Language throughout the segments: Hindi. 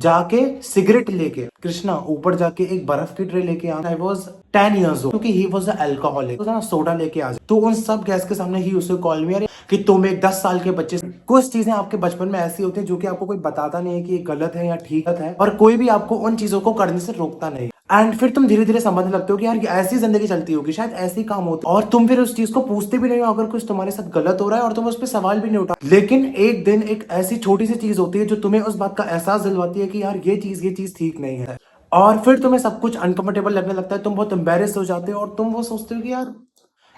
जाके सिगरेट लेके कृष्णा ऊपर जाके एक बर्फ की ट्रे लेके आना। आई वॉज 10 years old क्योंकि ही वॉज अल्कोहलिक, तो सोडा लेके आ जाए तो उन सब गैस के सामने ही उसे कॉल मी कि तुम एक 10 साल के बच्चे। कुछ चीजें आपके बचपन में ऐसी होती है जो कि आपको कोई बताता नहीं है कि ये गलत है या ठीक है, और कोई भी आपको उन चीजों को करने से रोकता नहीं। एंड फिर तुम धीरे धीरे समझने लगते हो कि यार ये ऐसी जिंदगी चलती होगी, शायद ऐसी काम होता है, और तुम फिर उस चीज को पूछते भी नहीं हो अगर कुछ तुम्हारे साथ गलत हो रहा है, और तुम उस पर सवाल भी नहीं उठा। लेकिन एक दिन एक ऐसी छोटी सी चीज होती है जो तुम्हें उस बात का एहसास दिलवाती है कि यार ये चीज ठीक नहीं है, और फिर तुम्हें सब कुछ अनकंफर्टेबल लगने लगता है, तुम बहुत एम्बेरस हो जाते हो और तुम वो सोचते हो कि यार।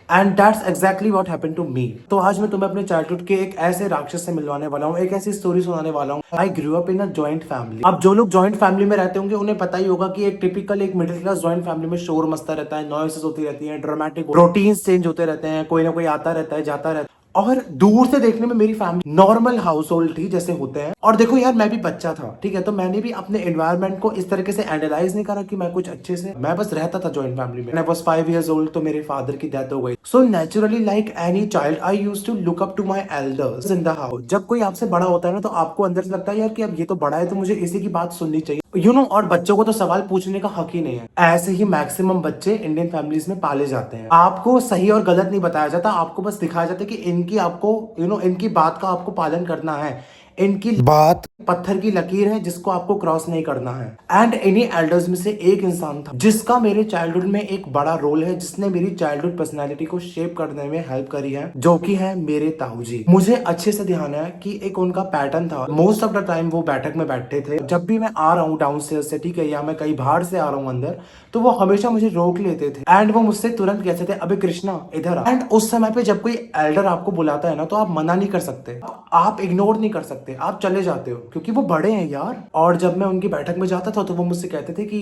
And that's exactly what happened to me. तो आज मैं तुम्हें अपने चाइल्डहुड के एक ऐसे राक्षस से मिलवाने वाला हूँ, एक ऐसी स्टोरी सुनाने वाला हूँ। I grew up in a joint family. अब जो लोग जॉइंट फैमिली में रहते होंगे उन्हें पता ही होगा कि एक टिपिकल एक मिडिल क्लास जॉइंट फैमिली में शोर मचता रहता है, नॉइसेस होती रहती है, ड्रामेटिक रूटीन्स चेंज होते रहते हैं, कोई ना कोई आता रहता है जाता रहता है। और दूर से देखने में मेरी फैमिली नॉर्मल हाउस होल्ड थी जैसे होते हैं। और देखो यार, मैं भी बच्चा था, ठीक है, तो मैंने भी अपने एनवायरनमेंट को इस तरीके से एनालाइज नहीं करा कि मैं कुछ अच्छे से, मैं बस रहता था जॉइंट फैमिली में। मैं बस 5 years old तो मेरे फादर की डेथ हो गई। So naturally like any child I use to look up to my elders in the house. जब कोई आपसे बड़ा होता है ना, तो आपको अंदर से लगता है यार कि अब ये तो बड़ा है तो मुझे इसी की बात सुननी चाहिए, और बच्चों को तो सवाल पूछने का हक ही नहीं है। ऐसे ही मैक्सिमम बच्चे इंडियन फैमिलीज में पाले जाते हैं। आपको सही और गलत नहीं बताया जाता, आपको बस दिखाया जाता है कि इनकी आपको इनकी बात का आपको पालन करना है, इनकी बात पत्थर की लकीर है जिसको आपको क्रॉस नहीं करना है। एंड इन्हीं एल्डर्स में से एक इंसान था जिसका मेरे चाइल्डहुड में एक बड़ा रोल है, जिसने मेरी चाइल्डहुड पर्सनैलिटी को शेप करने में हेल्प करी है, जो कि है मेरे ताऊ जी। मुझे अच्छे से ध्यान है कि एक उनका पैटर्न था। मोस्ट ऑफ द टाइम वो बैठक में बैठे थे। जब भी मैं आ रहा हूँ डाउन स्टेयर से, ठीक है, या मैं कहीं बाहर से आ रहा हूँ अंदर, तो वो हमेशा मुझे रोक लेते थे। एंड वो मुझसे तुरंत कहते थे, अबे कृष्णा इधर आ। एंड उस समय पे जब कोई एल्डर आपको बुलाता है ना, तो आप मना नहीं कर सकते, आप इग्नोर नहीं कर सकते, आप चले जाते हो क्योंकि वो बड़े हैं यार। और जब मैं उनकी बैठक में जाता था तो वो मुझसे कहते थे कि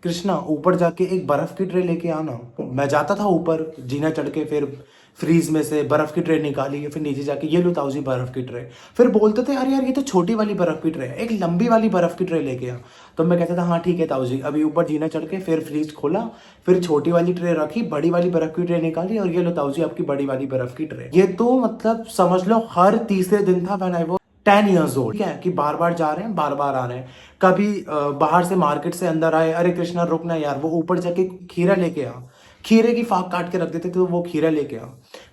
कृष्णा ऊपर जाके एक बर्फ की ट्रे लेके आना। मैं जाता था ऊपर जीना चढ़ के, फिर फ्रीज में से बर्फ की ट्रे निकाली, फिर नीचे जाके ये लो ताऊ जी बर्फ की ट्रे। फिर बोलते थे अरे यार ये तो छोटी वाली बर्फ की ट्रे है, एक लंबी वाली बर्फ की ट्रे लेके आ। तो मैं कहता था हाँ ठीक है ताऊ जी। अभी ऊपर जीना चढ़ के फिर फ्रीज खोला, फिर छोटी वाली ट्रे रखी, बड़ी वाली बर्फ की ट्रे निकाली, और ये लो ताऊ जी आपकी बड़ी वाली बर्फ की ट्रे। ये तो मतलब समझ लो हर तीसरे दिन था when I was 10 years old, ठीक है, कि बार बार जा रहे हैं बार बार आ रहे हैं। कभी बाहर से मार्केट से अंदर आए, अरे कृष्णा रुक ना यार, वो ऊपर जाके खीरा लेके आ। खीरे की फाक काट के रख देते थे तो वो खीरा लेके आ।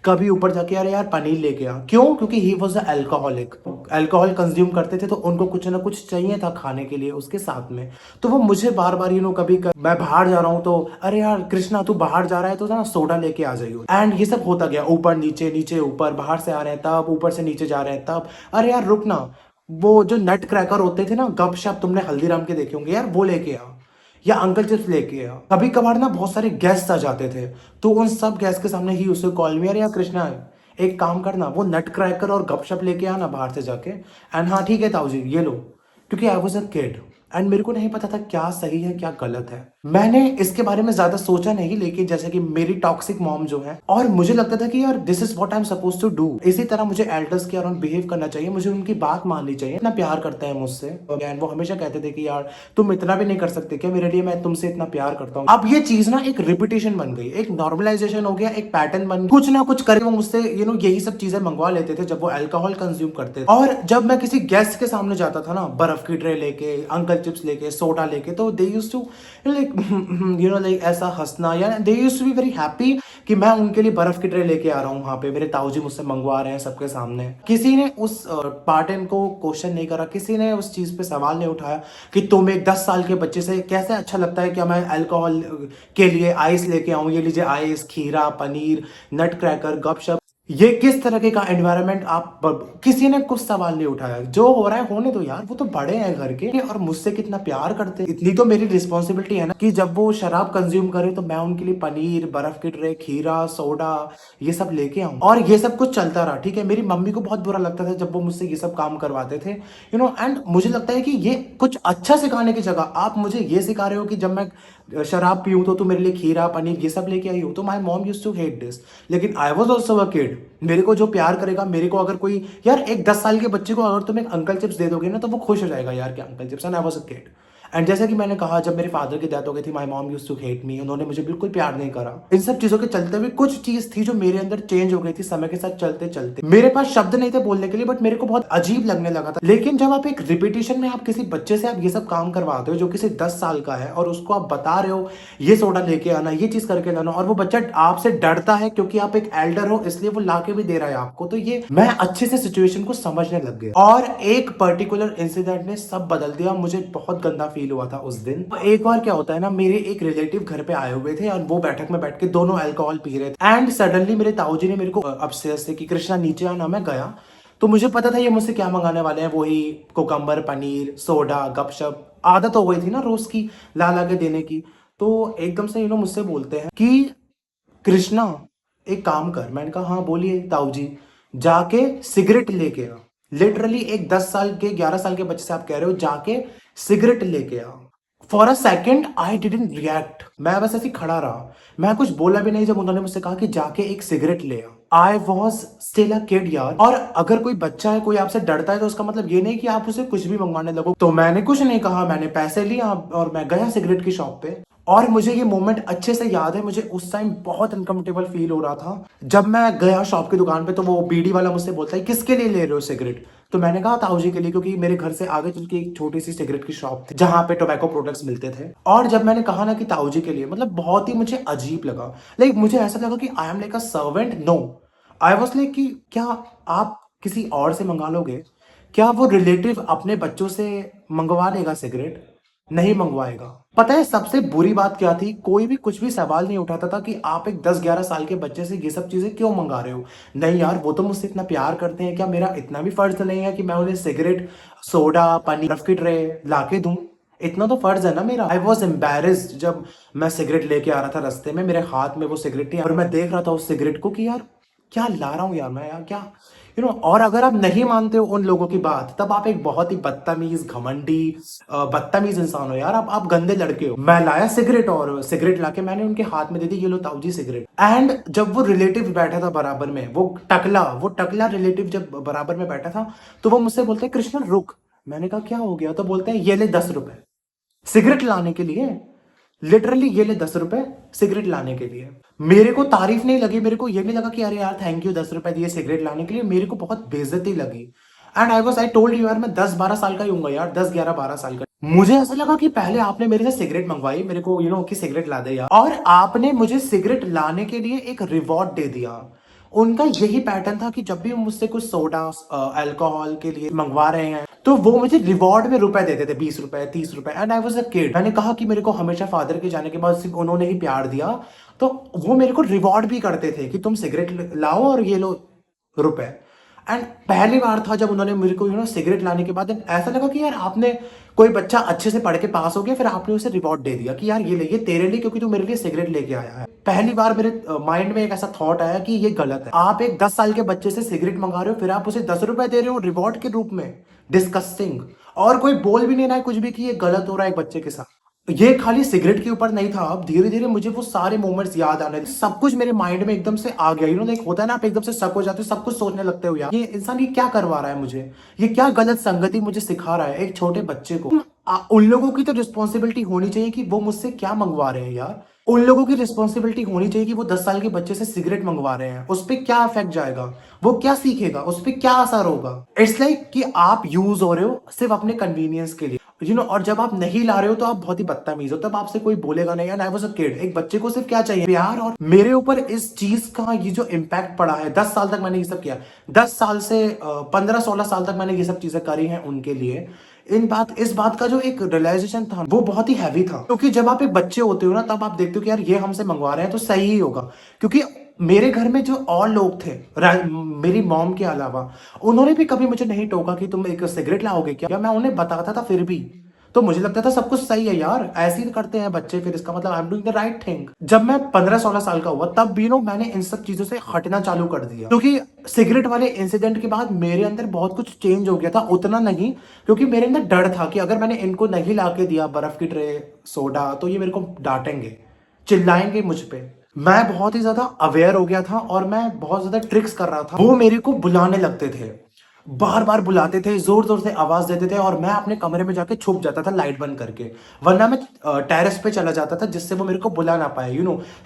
कभी ऊपर जाके अरे यार पनीर लेके आ। क्यों? क्योंकि he was alcoholic, alcohol consume करते थे तो उनको कुछ ना कुछ चाहिए था खाने के लिए उसके साथ में। तो वो मुझे बार बार मैं बाहर जा रहा हूँ तो अरे यार कृष्णा तू बाहर जा रहा है तो ना सोडा लेके आ जाइयो। एंड ये सब होता गया, ऊपर नीचे नीचे ऊपर, बाहर से आ रहे हैं तब, ऊपर से नीचे जा रहे हैं तब। अरे यार रुक ना, वो जो नट क्रैकर होते थे ना, गपशप तुमने हल्दीराम के देखे होंगे यार, वो लेके आ, या अंकल चिप्स लेके आ। कभी कभार ना बहुत सारे गेस्ट आ जाते थे, तो उन सब गेस्ट के सामने ही उसे कॉल मी, अरे यार कृष्णा एक काम करना, वो नट क्रैकर और गपशप लेके आना बाहर से जाके। एंड हाँ ठीक है ताऊ जी ये लो, क्योंकि I was a kid and मेरे को नहीं पता था क्या सही है क्या गलत है। मैंने इसके बारे में ज्यादा सोचा नहीं, लेकिन जैसे कि मेरी टॉक्सिक मॉम जो है, और मुझे लगता था कि यार this is what I am suppose to do, इसी तरह मुझे एल्डर्स के अराउंड बिहेव करना चाहिए, मुझे उनकी बात माननी चाहिए। इतना प्यार करते हैं मुझसे, एंड वो हमेशा कहते थे कि यार तुम इतना भी नहीं कर सकते क्या मेरे लिए, मैं तुमसे इतना प्यार करता हूँ। अब ये चीज ना एक रिपीटेशन बन गई, एक नॉर्मलाइजेशन हो गया, एक पैटर्न बन, कुछ ना कुछ करके वो मुझसे यही सब चीजें मंगवा लेते थे जब वो अल्कोहल कंज्यूम करते थे। और जब मैं किसी गेस्ट के सामने जाता था ना, बर्फ की ट्रे लेके, अंकल चिप्स लेके, सोडा लेके, तो दे यूज्ड टू लाइक ऐसा हंसना, या they used to be very happy कि मैं उनके लिए बर्फ की ट्रे लेके आ रहा हूँ, वहां पे मेरे ताऊ जी मुझसे मंगवा रहे हैं सबके सामने। किसी ने उस पार्टन को क्वेश्चन नहीं करा, किसी ने उस चीज पे सवाल नहीं उठाया कि तुम एक 10 साल के बच्चे से कैसे अच्छा लगता है क्या मैं अल्कोहल के लिए आइस लेके आऊं, ये लीजिए आइस, खीरा, पनीर, नट क्रैकर, गपशप, ये किस तरह का एनवायरनमेंट आप किसी ने कुछ सवाल नहीं उठाया। जो हो रहा है होने दो यार, वो तो बड़े हैं घर के और मुझसे कितना प्यार करते हैं। इतनी तो मेरी रिस्पॉन्सिबिलिटी है ना कि जब वो शराब कंज्यूम करे तो मैं उनके लिए पनीर, बर्फ की ट्रे, खीरा, सोडा ये सब लेके आऊं। और ये सब कुछ चलता रहा, ठीक है। मेरी मम्मी को बहुत बुरा लगता था जब वो मुझसे ये सब काम करवाते थे, एंड मुझे लगता है कि ये कुछ अच्छा सिखाने की जगह आप मुझे ये सिखा रहे हो कि जब मैं शराब पीऊं तो मेरे लिए खीरा, पनीर ये सब लेके आई हो। तो my mom used to hate this, लेकिन I was also a kid. मेरे को जो प्यार करेगा, मेरे को अगर कोई यार एक 10 साल के बच्चे को अगर तुम एक अंकल चिप्स दे दोगे ना, तो वो खुश हो जाएगा यार क्या uncle chips, and I was a kid. And जैसा कि मैंने कहा, जब मेरे फादर की डेथ हो गई थी, my mom used to hate me, उन्होंने मुझे बिल्कुल प्यार नहीं करा। इन सब चीजों के चलते हुए कुछ चीज थी जो मेरे अंदर चेंज हो गई थी समय के साथ चलते चलते। मेरे पास शब्द नहीं थे बोलने के लिए, बट मेरे को बहुत अजीब लगने लगा था। लेकिन जब आप एक रिपीटेशन में आप किसी बच्चे से आप ये सब काम करवाते हो जो किसी 10 साल का है, और उसको आप बता रहे हो ये सोडा लेके आना, ये चीज करके लाना, और वो बच्चा आपसे डरता है क्योंकि आप एक एल्डर हो, इसलिए वो लाके भी दे रहा है आपको, तो ये मैं अच्छे से सिचुएशन को समझने लग गया। और एक पर्टिकुलर इंसिडेंट ने सब बदल दिया। मुझे बहुत गंदा फील हुआ था उस दिन। एक बार क्या होता है ना, मेरे एक रिलेटिव घर पे आए हुए थे और वो बैठक में बैठ के दोनों अल्कोहल पी रहे थे। एंड सडनली मेरे ताऊजी ने मेरे को अपस्टेयर्स से कि कृष्णा नीचे आना। मैं गया तो मुझे पता था ये मुझसे क्या मंगाने वाले हैं, वही कोकम्बर, पनीर, सोडा, गपशप। आदत हो गई थी ना रोज की ला ला के देने की। तो एकदम से मुझसे बोलते हैं कि कृष्णा एक काम कर। मैंने कहा हाँ बोलिए ताऊ जी। जाके सिगरेट लेके आ। लिटरली एक 10 साल के 11 साल के बच्चे से आप कह रहे हो जाके सिगरेट लेके आ। For a second I didn't react. मैं बस ऐसे ही खड़ा रहा, मैं कुछ बोला भी नहीं जब उन्होंने मुझसे कहा कि जाके एक सिगरेट ले आ। I was still a kid यार। और अगर कोई बच्चा है, कोई आपसे डरता है, तो उसका मतलब ये नहीं कि आप उसे कुछ भी मंगवाने लगो। तो मैंने कुछ नहीं कहा, मैंने पैसे लिया और मैं गया सिगरेट की शॉप पे। और मुझे ये मोमेंट अच्छे से याद है। मुझे उस टाइम बहुत अनकंफर्टेबल फील हो रहा था। जब मैं गया शॉप की दुकान पे तो वो बीड़ी वाला मुझसे बोलता है किसके लिए ले रहे हो सिगरेट। तो मैंने कहा ताऊ जी के लिए, क्योंकि मेरे घर से आगे चल के एक छोटी सी सिगरेट की शॉप थी जहां पे टोबैको प्रोडक्ट्स मिलते थे। और जब मैंने कहा ना कि ताऊ जी के लिए, मतलब बहुत ही मुझे अजीब लगा। लाइक मुझे ऐसा लगा कि I am like a servant. No, I was like कि क्या आप किसी और से मंगा लोगे? क्या वो रिलेटिव अपने बच्चों से मंगवा लेगा सिगरेट? नहीं मंगवाएगा। पता है सबसे बुरी बात क्या थी? कोई भी कुछ भी सवाल नहीं उठाता था कि आप एक 10-11 साल के बच्चे से ये सब चीजें क्यों मंगा रहे हो। नहीं यार, वो तो मुझसे इतना प्यार करते हैं, क्या मेरा इतना भी फर्ज नहीं है कि मैं उन्हें सिगरेट, सोडा, पनीर, बर्फ की ट्रे लाके दूं? इतना तो फर्ज है ना मेरा। आई वॉज एम्बेरस्ड जब मैं सिगरेट लेके आ रहा था रास्ते में, मेरे हाथ में वो सिगरेट थी और मैं देख रहा था उस सिगरेट को कि यार क्या ला रहा हूं यार मैं, यार क्या और अगर आप नहीं मानते हो उन लोगों की बात, तब आप एक बहुत ही बदतमीज, घमंडी, बदतमीज इंसान हो यार। आप गंदे लड़के हो। मैं लाया सिगरेट और सिगरेट लाके मैंने उनके हाथ में दे दी, ये लो ताऊ जी सिगरेट। एंड जब वो रिलेटिव बैठा था बराबर में, वो टकला रिलेटिव जब बराबर में बैठा था, तो वो मुझसे बोलते हैं कृष्णा रुक। मैंने कहा क्या हो गया? तो बोलते हैं ये ले 10 रुपए सिगरेट लाने के लिए। लिटरली ये ले 10 रुपए सिगरेट लाने के लिए। मेरे को तारीफ नहीं लगी, मेरे को ये नहीं लगा कि अरे यार थैंक यू 10 रुपए दिए सिगरेट लाने के लिए। मेरे को बहुत बेइज्जती लगी। एंड आई टोल्ड यू यार, मैं 10-12 साल का ही हूँ यार, 10-11-12 साल का। मुझे ऐसा लगा कि पहले आपने मेरे से सिगरेट मंगवाई, मेरे को कि सिगरेट ला दे यार, और आपने मुझे सिगरेट लाने के लिए एक रिवॉर्ड दे दिया। उनका यही पैटर्न था कि जब भी मुझसे कुछ सोडा, अल्कोहल के लिए मंगवा रहे हैं, तो वो मुझे रिवॉर्ड में रुपए देते थे, 20 रुपए, 30 रुपए। And I was a kid. मैंने कहा कि मेरे को हमेशा फादर के जाने के बाद सिर्फ उन्होंने ही प्यार दिया, तो वो मेरे को रिवॉर्ड भी करते थे कि तुम सिगरेट लाओ और ये लो रुपए। एंड पहली बार था जब उन्होंने मेरे को सिगरेट लाने के बाद ऐसा लगा कि यार आपने, कोई बच्चा अच्छे से पढ़ के पास हो गया, फिर आपने उसे रिवॉर्ड दे दिया कि यार ये ले, ये तेरे लिए, क्योंकि तू मेरे लिए सिगरेट लेके आया है। पहली बार मेरे माइंड में एक ऐसा थॉट आया कि ये गलत है। आप एक 10 साल के बच्चे से सिगरेट मंगा रहे हो, फिर आप उसे 10 रुपए दे रहे हो रिवॉर्ड के रूप में। डिस्कस्टिंग। और कोई बोल भी नहीं रहा है कुछ भी कि ये गलत हो रहा है एक बच्चे के साथ। ये खाली सिगरेट के ऊपर नहीं था। अब धीरे धीरे मुझे वो सारे मोमेंट्स याद आने लगे। सब कुछ मेरे माइंड में एकदम से आ गया। लाइक होता है ना, आप एकदम से शक हो जाते हो, सब कुछ सोचने लगते हो यार ये इंसान ये क्या करवा रहा है मुझे, ये क्या गलत संगति मुझे सिखा रहा है एक छोटे बच्चे को। उन लोगों की तो रिस्पॉन्सिबिलिटी होनी चाहिए कि वो मुझसे क्या मंगवा रहे हैं यार। उन लोगों की रिस्पॉन्सिबिलिटी होनी चाहिए कि वो 10 साल के बच्चे से सिगरेट मंगवा रहे हैं, उस पर क्या इफेक्ट जाएगा, वो क्या सीखेगा, उस पर क्या असर होगा। इट्स लाइक कि आप यूज हो रहे हो सिर्फ अपने कन्वीनियंस के लिए, और जब आप नहीं ला रहे हो तो आप बहुत ही बदतमीज हो, तब आपसे कोई बोलेगा नहीं। And I was a kid. एक बच्चे को सिर्फ क्या चाहिए? प्यार। और मेरे ऊपर इस चीज का ये जो इम्पैक्ट पड़ा है, 10 साल तक मैंने ये सब किया, 10 साल से 15-16 साल तक मैंने ये सब चीजें करी हैं उनके लिए। इस बात का जो एक रियलाइजेशन था वो बहुत ही हैवी था, क्योंकि जब आप एक बच्चे होते हो ना, तब आप देखते हो कि यार ये हमसे मंगवा रहे हैं तो सही ही होगा। क्योंकि मेरे घर में जो और लोग थे मेरी मॉम के अलावा, उन्होंने भी कभी मुझे नहीं टोका कि तुम एक सिगरेट लाओगे क्या। मैं उन्हें बताता था फिर भी, तो मुझे लगता था सब कुछ सही है यार, ऐसे ही करते हैं बच्चे, फिर इसका मतलब I am doing the right thing. जब मैं 15-16 साल का हुआ, तब भी मैंने इन सब चीजों से हटना चालू कर दिया, क्योंकि सिगरेट वाले इंसिडेंट के बाद मेरे अंदर बहुत कुछ चेंज हो गया था। उतना नहीं, क्योंकि मेरे अंदर डर था कि अगर मैंने इनको नहीं ला के दिया बर्फ की ट्रे, सोडा, तो ये मेरे को डांटेंगे, चिल्लाएंगे मुझ पे। मैं बहुत ही ज्यादा अवेयर हो गया था और मैं बहुत ज्यादा ट्रिक्स कर रहा था। वो मेरे को बुलाने लगते थे, बार बार बुलाते थे, जोर जोर से आवाज देते थे और मैं अपने कमरे में जाके छुप जाता था लाइट बंद करके, वरना मैं टेरेस पे चला जाता था जिससे वो मेरे को बुला ना पाए।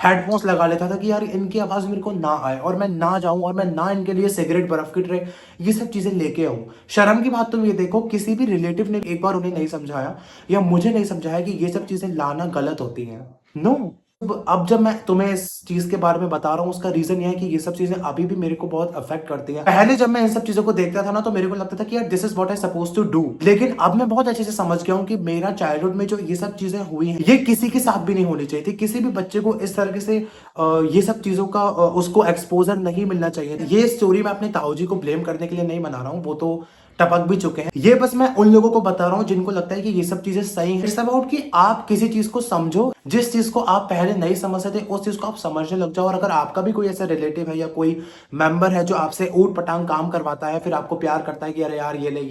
हेडफोन्स लगा लेता था कि यार इनकी आवाज मेरे को ना आए और मैं ना जाऊं और मैं ना इनके लिए सिगरेट, बर्फ की ट्रे, ये सब चीजें लेके आऊं। शर्म की बात तुम ये देखो, किसी भी रिलेटिव ने एक बार उन्हें नहीं समझाया या मुझे नहीं समझाया कि ये सब चीजें लाना गलत होती हैं। नो। अब जब मैं तुम्हें इस चीज के बारे में बता रहा हूँ, उसका रीजन ये है कि ये सब चीजें अभी भी मेरे को बहुत अफेक्ट करती हैं। पहले जब मैं इन सब चीजों को देखता था ना, तो मेरे को लगता था कि यार this is what I suppose to do, लेकिन अब मैं बहुत अच्छे से समझ गया हूँ कि मेरा चाइल्डहुड में जो ये सब चीजें हुई हैं, ये किसी के साथ भी नहीं होनी चाहिए थी। किसी भी बच्चे को इस तरीके से ये सब चीजों का उसको एक्सपोजर नहीं मिलना चाहिए। ये स्टोरी मैं अपने ताऊ जी को ब्लेम करने के लिए नहीं बना रहा हूँ, वो तो टपक भी चुके हैं। ये बस मैं उन लोगों को बता रहा हूँ जिनको लगता है कि ये सब चीजें सही है। इट्स अबाउट कि आप किसी चीज को समझो, जिस चीज को आप पहले नहीं समझते थे उस चीज को आप समझने लग जाओ। और अगर आपका भी कोई ऐसा रिलेटिव है या कोई मेंबर है जो आपसे ऊट पटांग काम करवाता है, फिर आपको प्यार करता है कि अरे यार ये ले,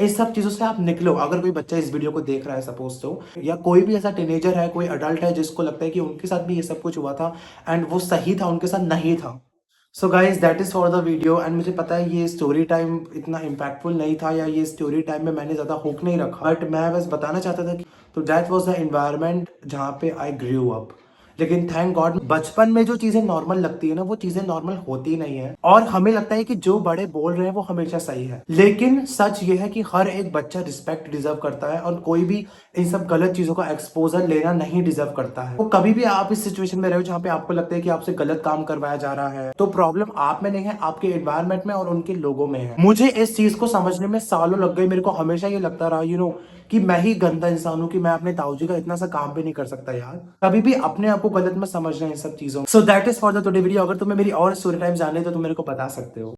इस सब चीजों से आप निकलो। अगर कोई बच्चा इस वीडियो को देख रहा है सपोज तो, या कोई भी ऐसा टीनेजर है, कोई अडल्ट है जिसको लगता है कि उनके साथ भी ये सब कुछ हुआ था एंड वो सही था, उनके साथ नहीं था। So guys that is for the video. And मुझे पता है ये स्टोरी टाइम इतना इम्पैक्टफुल नहीं था, या ये स्टोरी टाइम में मैंने ज्यादा हुक नहीं रखा, बट मैं बस बताना चाहता था कि तो दैट वाज द एनवायरनमेंट जहाँ पे आई ग्रू अप। लेकिन थैंक गॉड, बचपन में जो चीजें नॉर्मल लगती है ना, वो चीजें नॉर्मल होती नहीं है और हमें लगता है कि जो बड़े बोल रहे हैं वो हमेशा सही है। लेकिन सच ये है कि हर एक बच्चा रिस्पेक्ट डिजर्व करता है और कोई भी इन सब गलत चीजों का एक्सपोजर लेना नहीं डिजर्व करता है। तो कभी भी आप इस सिचुएशन में रहे हो जहाँ पे आपको लगता है कि आपसे गलत काम करवाया जा रहा है, तो प्रॉब्लम आप में नहीं है, आपके एनवायरमेंट में और उनके लोगों में है। मुझे इस चीज को समझने में सालों लग गए। मेरे को हमेशा ये लगता रहा कि मैं ही गंदा इंसान हूँ, कि मैं अपने ताऊ जी का इतना सा काम भी नहीं कर सकता यार। कभी भी अपने आप को गलत मत समझना इन सब चीजों। So that is for the today video. अगर तुम्हें मेरी और स्टोरी टाइम जानने तो तुम मेरे को बता सकते हो।